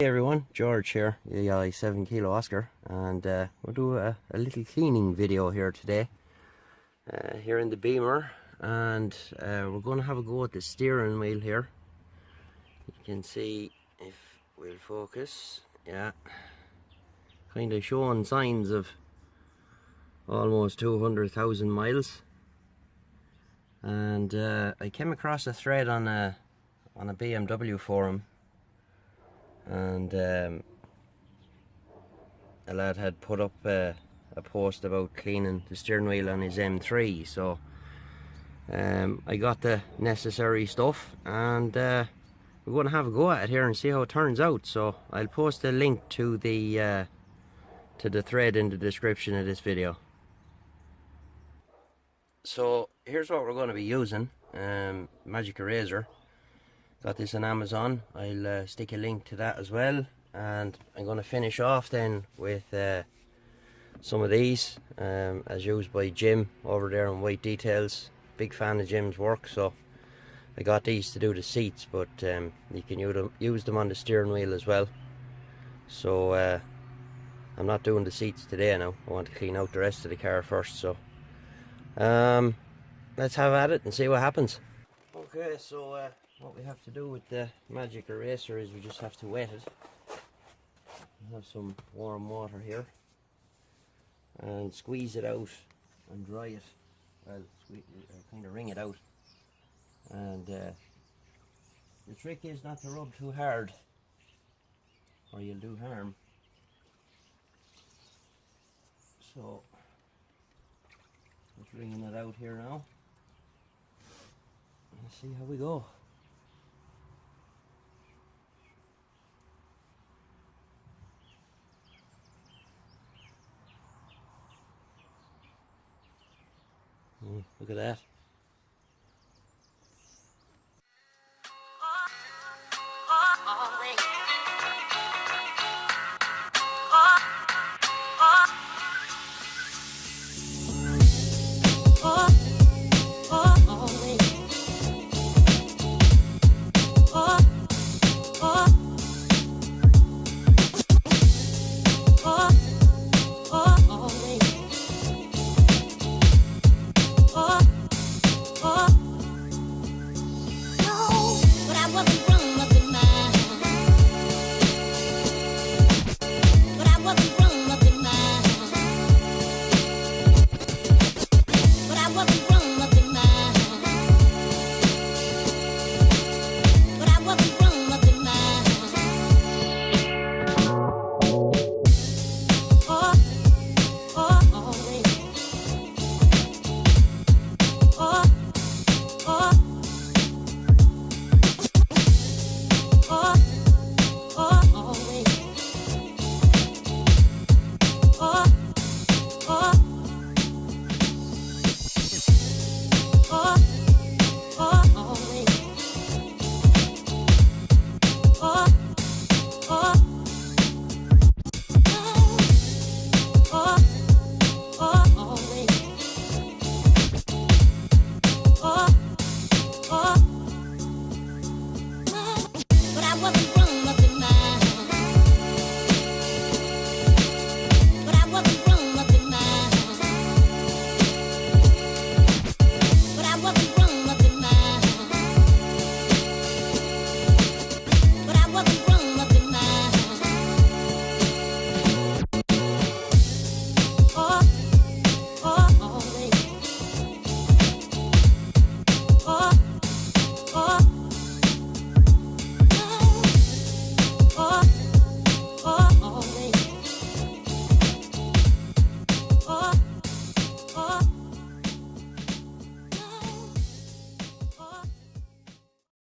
Hey everyone, George here, the 7 Kilo Oscar, and we'll do a little cleaning video here today, here in the Beamer, and we're going to have a go at the steering wheel here. You can see, if we'll focus, yeah, kind of showing signs of almost 200,000 miles, and I came across a thread on a BMW forum, and a lad had put up a post about cleaning the steering wheel on his M3, so I got the necessary stuff, and we're going to have a go at it here and see how it turns out. So I'll post a link to the thread in the description of this video. So here's what we're going to be using. Magic eraser. Got this on Amazon. I'll stick a link to that as well, and I'm going to finish off then with some of these as used by Jim over there on White Details. Big fan of Jim's work, so I got these to do the seats, but you can use them on the steering wheel as well. So I'm not doing the seats today now. I want to clean out the rest of the car first, so let's have at it and see what happens. Okay, so what we have to do with the magic eraser is we just have to wet it. I have some warm water here, and squeeze it out and dry it. Well, kind of wring it out, and the trick is not to rub too hard or you'll do harm. So just wringing it out here now. Let's see how we go. Look at that.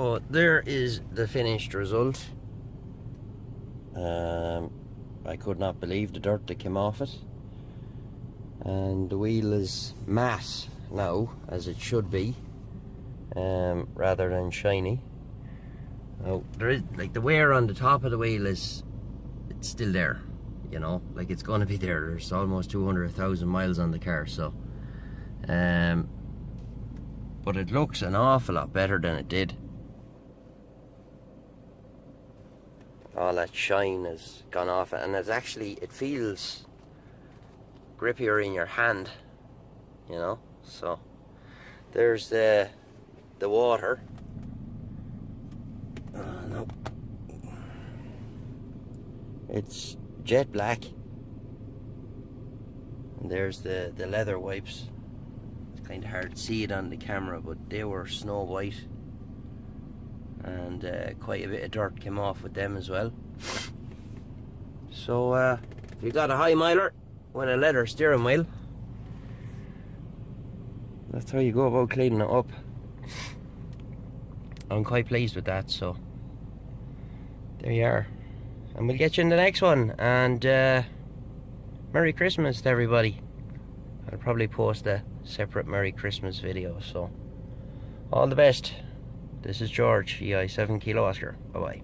So there is the finished result. I could not believe the dirt that came off it, and the wheel is matte now, as it should be, rather than shiny. Now there is, like, the wear on the top of the wheel it's still there, you know, like it's going to be there. There's almost 200,000 miles on the car, so but it looks an awful lot better than it did. all that shine has gone off it, and it feels grippier in your hand, you know. So there's the water. No, it's jet black, and there's the leather wipes. It's kind of hard to see it on the camera, but they were snow white, and quite a bit of dirt came off with them as well. So if you got a high miler with a leather steering wheel, that's how you go about cleaning it up. I'm quite pleased with that, so there you are. And we'll get you in the next one, and Merry Christmas to everybody. I'll probably post a separate Merry Christmas video, so all the best. This is George, EI 7 Kilo Oscar. Bye bye.